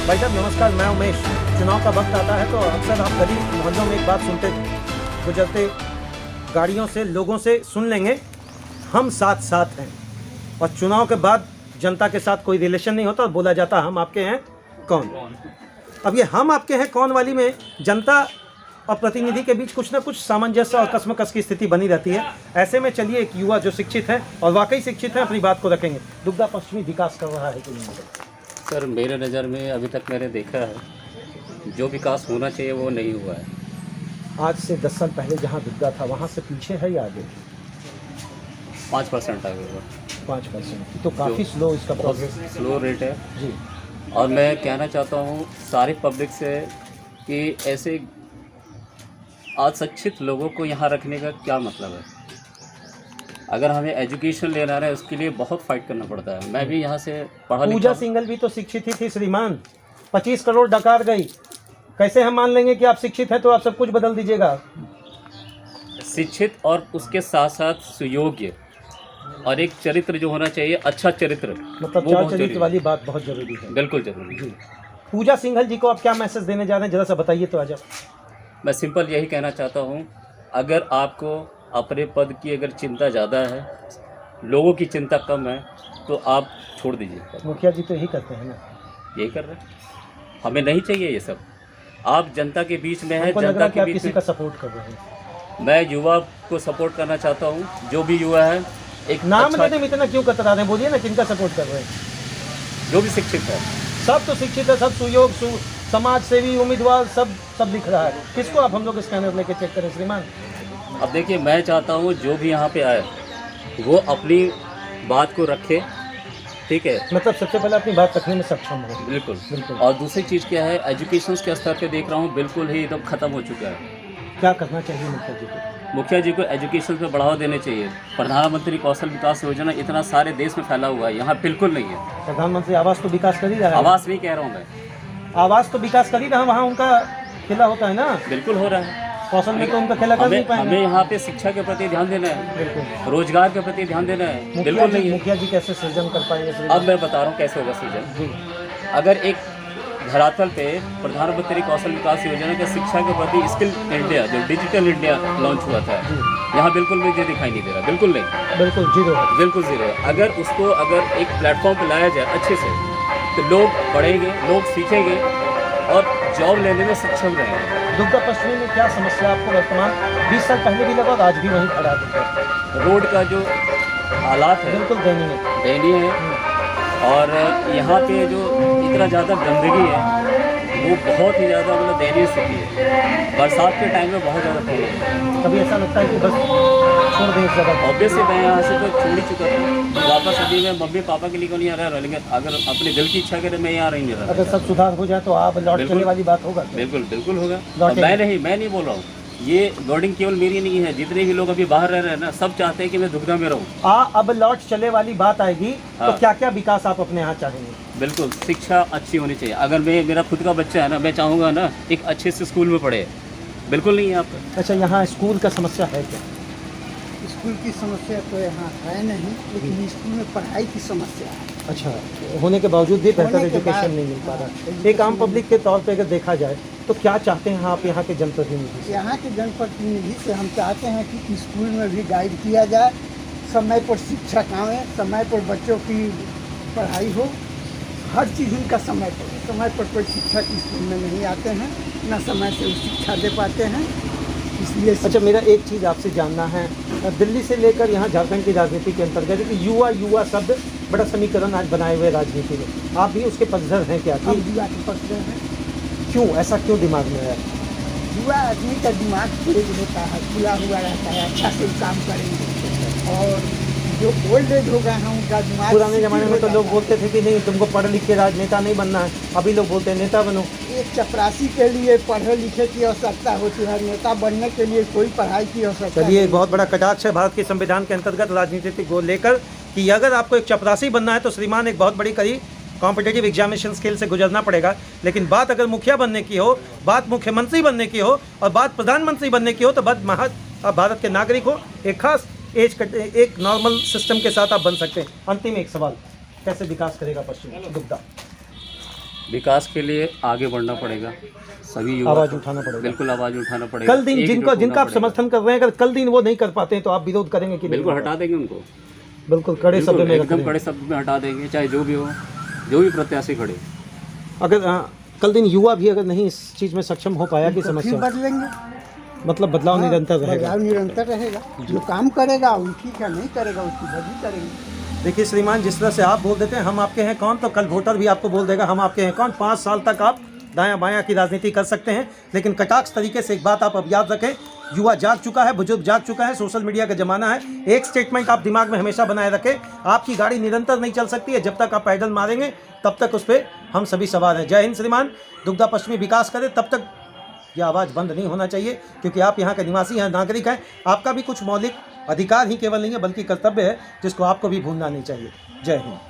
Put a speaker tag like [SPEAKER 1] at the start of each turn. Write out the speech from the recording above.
[SPEAKER 1] भाई साहब नमस्कार, मैं उमेश। चुनाव का वक्त आता है तो अक्सर हम गली मोहल्लों में एक बात सुनते गुजरते गाड़ियों से लोगों से सुन लेंगे, हम साथ साथ हैं। और चुनाव के बाद जनता के साथ कोई रिलेशन नहीं होता और बोला जाता हम आपके हैं कौन। अब ये हम आपके हैं कौन वाली में जनता और प्रतिनिधि के बीच कुछ ना कुछ सामंजस्य और कसमकस की स्थिति बनी रहती है। ऐसे में चलिए एक युवा जो शिक्षित है और वाकई शिक्षित है अपनी बात को रखेंगे। दुग्धा पश्चिमी विकास कर रहा है कि नहीं?
[SPEAKER 2] सर मेरे नज़र में अभी तक मैंने देखा है जो विकास होना चाहिए वो नहीं हुआ है।
[SPEAKER 1] आज से 10 साल पहले जहाँ दुग्धा था वहाँ से पीछे है या आगे?
[SPEAKER 2] 5% आगे हुआ।
[SPEAKER 1] 5%, तो काफ़ी स्लो इसका प्रोग्रेस,
[SPEAKER 2] स्लो रेट है
[SPEAKER 1] जी।
[SPEAKER 2] और मैं कहना चाहता हूँ सारी पब्लिक से कि ऐसे अशिक्षित लोगों को यहाँ रखने का क्या मतलब है। अगर हमें एजुकेशन लेना है उसके लिए बहुत फाइट करना पड़ता है। मैं भी यहाँ से पढ़ा लिखा।
[SPEAKER 1] पूजा सिंघल भी तो शिक्षित ही थी श्रीमान, 25 करोड़ डकार गई। कैसे हम मान लेंगे कि आप शिक्षित हैं तो आप सब कुछ बदल दीजिएगा?
[SPEAKER 2] शिक्षित और उसके साथ साथ सुयोग्य और एक चरित्र जो होना चाहिए, अच्छा चरित्र,
[SPEAKER 1] मतलब
[SPEAKER 2] वो
[SPEAKER 1] चार
[SPEAKER 2] बहुत
[SPEAKER 1] चरित्र
[SPEAKER 2] जरूरी
[SPEAKER 1] वाली बात बहुत जरूरी है।
[SPEAKER 2] बिल्कुल जरूरी है।
[SPEAKER 1] पूजा सिंघल जी को आप क्या मैसेज देने जा रहे हैं, जरा सा बताइए तो। आजा
[SPEAKER 2] मैं सिंपल यही कहना चाहता हूँ, अगर आपको अपने पद की अगर चिंता ज़्यादा है, लोगों की चिंता कम है, तो आप छोड़ दीजिए।
[SPEAKER 1] मुखिया जी तो यही करते हैं ना।
[SPEAKER 2] यही कर रहे हैं, हमें नहीं चाहिए ये सब। आप जनता के बीच में है,
[SPEAKER 1] हमको लग रहा
[SPEAKER 2] जनता
[SPEAKER 1] है कि
[SPEAKER 2] के
[SPEAKER 1] आप
[SPEAKER 2] बीच
[SPEAKER 1] किसी
[SPEAKER 2] में
[SPEAKER 1] का सपोर्ट कर रहे हैं।
[SPEAKER 2] मैं युवा को सपोर्ट करना चाहता हूँ। जो भी युवा है एक
[SPEAKER 1] नाम
[SPEAKER 2] अच्छा,
[SPEAKER 1] लेने में इतना क्यों कतरा रहे हैं? बोलिए ना किनका सपोर्ट कर रहे हैं।
[SPEAKER 2] जो भी शिक्षित है,
[SPEAKER 1] सब तो शिक्षित है, सब सुयोग समाज सेवी उम्मीदवार सब दिख रहा है। किसको आप हम लोग स्कैनर लेके चेक करें श्रीमान?
[SPEAKER 2] अब देखिए मैं चाहता हूँ जो भी यहाँ पे आए वो अपनी बात को रखे, ठीक है।
[SPEAKER 1] मतलब सबसे पहले अपनी बात रखने में सक्षम हो।
[SPEAKER 2] बिल्कुल
[SPEAKER 1] बिल्कुल।
[SPEAKER 2] और दूसरी चीज़ क्या है, एजुकेशन के स्तर पे देख रहा हूँ बिल्कुल ही एकदम ख़त्म हो चुका है।
[SPEAKER 1] क्या करना चाहिए मुखिया जी को?
[SPEAKER 2] मुखिया जी को एजुकेशन पे बढ़ावा देने चाहिए। प्रधानमंत्री कौशल विकास योजना इतना सारे देश में फैला हुआ है, यहाँ बिल्कुल नहीं है।
[SPEAKER 1] प्रधानमंत्री आवास तो विकास कर ही रहा है।
[SPEAKER 2] आवास नहीं कह रहा हूँ मैं,
[SPEAKER 1] आवास तो विकास कर ही रहा, वहाँ उनका खेला होता है ना।
[SPEAKER 2] बिल्कुल हो रहा है।
[SPEAKER 1] कौशल में तो उनका खेला कर नहीं पाएंगे।
[SPEAKER 2] हमें यहाँ पे शिक्षा के प्रति ध्यान देना है,
[SPEAKER 1] बिल्कुल।
[SPEAKER 2] रोजगार के प्रति ध्यान देना है, बिल्कुल नहीं है।
[SPEAKER 1] मुखिया जी कैसे सृजन कर पाएंगे?
[SPEAKER 2] अब मैं बता रहा हूँ कैसे होगा सृजन।
[SPEAKER 1] जी।
[SPEAKER 2] अगर एक धरातल पे प्रधानमंत्री कौशल विकास योजना के शिक्षा के प्रति स्किल इंडिया, जो डिजिटल इंडिया लॉन्च हुआ था, यहाँ बिल्कुल मुझे दिखाई नहीं दे रहा। बिल्कुल नहीं,
[SPEAKER 1] बिल्कुल जीरो,
[SPEAKER 2] बिल्कुल जीरो। अगर उसको अगर एक प्लेटफॉर्म पर लाया जाए अच्छे से तो लोग पढ़ेंगे, लोग सीखेंगे और जॉब लेने में सक्षम रहेंगे।
[SPEAKER 1] दुग्धा पश्चिमी में क्या समस्या आपको वर्तमान 20 साल पहले भी लगा और आज भी वहीं खड़ा है?
[SPEAKER 2] रोड का जो हालात है
[SPEAKER 1] बिल्कुल
[SPEAKER 2] दयनीय है और यहाँ पे जो इतना ज़्यादा गंदगी है वो बहुत ही ज़्यादा मतलब दयनीय स्थिति है। बरसात के टाइम में बहुत ज़्यादा दयनीय है।
[SPEAKER 1] कभी ऐसा लगता है कि बस छोड़ दें इस जगह?
[SPEAKER 2] ऑब्वियसली मैं यहाँ से तो छोड़ ही चुका था। वापस अभी मैं मम्मी पापा के लिए को नहीं आ रहा, लेकिन अगर अपने दिल की इच्छा करे मैं यहाँ नहीं रहा।
[SPEAKER 1] अगर सब सुधार हो जाए तो आप लौट चलने वाली बात होगा?
[SPEAKER 2] बिल्कुल बिल्कुल होगा। मैं नहीं बोल रहा हूँ, ये वर्डिंग केवल मेरी नहीं है। जितने भी लोग अभी बाहर रह रहे हैं ना, सब चाहते हैं कि मैं दुग्धा में रहूँ।
[SPEAKER 1] अब लौट चले वाली बात आएगी तो क्या क्या विकास आप अपने यहाँ चाहेंगे?
[SPEAKER 2] बिल्कुल शिक्षा अच्छी होनी चाहिए। अगर मेरा खुद का बच्चा है ना, मैं चाहूँगा ना एक अच्छे से स्कूल में पढ़े। बिल्कुल नहीं है आपका।
[SPEAKER 1] अच्छा, यहाँ स्कूल का समस्या है क्या?
[SPEAKER 3] स्कूल की समस्या तो यहाँ है नहीं, लेकिन स्कूल में पढ़ाई की समस्या है।
[SPEAKER 1] अच्छा, होने के बावजूद भी बेहतर एजुकेशन नहीं मिल पा रहा। एक आम पब्लिक के तौर पे अगर देखा जाए तो क्या चाहते हैं आप यहाँ के जनप्रतिनिधि से?
[SPEAKER 3] यहाँ के जनप्रतिनिधि से हम चाहते हैं कि स्कूल में भी गाइड किया जाए, समय पर शिक्षक आएँ, समय पर बच्चों की पढ़ाई हो, हर चीज़ उनका समय पर कोई शिक्षक स्कूल में नहीं आते हैं, ना समय से शिक्षा दे पाते हैं, इसलिए।
[SPEAKER 1] अच्छा, मेरा एक चीज़ आपसे जानना है, दिल्ली से लेकर यहाँ झारखंड की राजनीति के अंतर्गत कि युवा शब्द बड़ा समीकरण आज बनाए हुए राजनीति में, आप भी उसके पक्षधर हैं क्या?
[SPEAKER 3] हम युवा के पक्षधर हैं।
[SPEAKER 1] क्यों, ऐसा क्यों दिमाग में है?
[SPEAKER 3] युवा आदमी का दिमाग तेज होता है, खुला हुआ रहता है, अच्छा से काम करेंगे। और जो ओल्ड एज हो गए हैं उनका दिमाग,
[SPEAKER 1] पुराने ज़माने में तो लोग बोलते थे कि नहीं तुमको पढ़ लिख के राजनेता नहीं बनना है, अभी लोग बोलते हैं नेता बनो।
[SPEAKER 3] एक चपरासी के लिए पढ़े लिखे की आवश्यकता होती है, नेता बनने के लिए कोई पढ़ाई की आवश्यकता।
[SPEAKER 1] चलिए, बहुत बड़ा कटाक्ष है भारत के संविधान के अंतर्गत राजनीति को लेकर कि अगर आपको एक चपरासी बनना है तो श्रीमान एक बहुत बड़ी कड़ी कॉम्पिटिटिव एग्जामिनेशन स्किल से गुजरना पड़ेगा। लेकिन बात अगर मुखिया बनने की हो, बात मुख्यमंत्री बनने की हो और बात प्रधानमंत्री बनने की हो तो बात भारत के नागरिक हो, एक खास एक नॉर्मल सिस्टम के साथ आप बन सकते हैं। अंतिम एक सवाल, कैसे विकास करेगा पश्चिम दुग्धा?
[SPEAKER 2] विकास के लिए आगे बढ़ना पड़ेगा, सभी युवा
[SPEAKER 1] आवाज
[SPEAKER 2] को
[SPEAKER 1] उठाना पड़ेगा।
[SPEAKER 2] बिल्कुल आवाज उठाना पड़ेगा।
[SPEAKER 1] कल दिन
[SPEAKER 2] एकजुट
[SPEAKER 1] जिनका
[SPEAKER 2] होना
[SPEAKER 1] आप
[SPEAKER 2] पड़ेगा।
[SPEAKER 1] समर्थन कर रहे हैं, अगर कल दिन वो नहीं कर पाते हैं तो आप विरोध करेंगे कि नहीं?
[SPEAKER 2] बिल्कुल हटा देंगे उनको,
[SPEAKER 1] बिल्कुल कड़े शब्द
[SPEAKER 2] बिल्कुल
[SPEAKER 1] में
[SPEAKER 2] एकदम
[SPEAKER 1] रखेंगे।
[SPEAKER 2] कड़े शब्द में हटा देंगे, चाहे जो भी हो, जो भी प्रत्याशी खड़े।
[SPEAKER 1] अगर कल दिन युवा भी अगर नहीं इस चीज में सक्षम हो पाया कि
[SPEAKER 3] तो फिर
[SPEAKER 1] समस्या,
[SPEAKER 3] बदलेंगे।
[SPEAKER 1] मतलब बदलाव निरंतर रहेगा।
[SPEAKER 3] बदलाव निरंतर रहेगा। जो काम करेगा वो ठीक है, नहीं करेगा उसकी बदली करेंगे।
[SPEAKER 1] देखिए श्रीमान, जिस तरह से आप बोल देते हैं हम आपके हैं कौन, तो कल वोटर भी आपको बोल देगा हम आपके हैं कौन। 5 साल तक आप दायां बायां की राजनीति कर सकते हैं, लेकिन कटाक्ष तरीके से एक बात आप अब याद रखें, युवा जाग चुका है, बुजुर्ग जाग चुका है, सोशल मीडिया का जमाना है। एक स्टेटमेंट आप दिमाग में हमेशा बनाए रखें, आपकी गाड़ी निरंतर नहीं चल सकती है, जब तक आप पैडल मारेंगे तब तक उस पर हम सभी सवार हैं। जय हिंद श्रीमान, दुग्धा पश्चिमी विकास करे तब तक यह आवाज़ बंद नहीं होना चाहिए, क्योंकि आप यहाँ के निवासी हैं, नागरिक हैं। आपका भी कुछ मौलिक अधिकार ही केवल नहीं है बल्कि कर्तव्य है, जिसको आपको भी भूलना नहीं चाहिए। जय हिंद।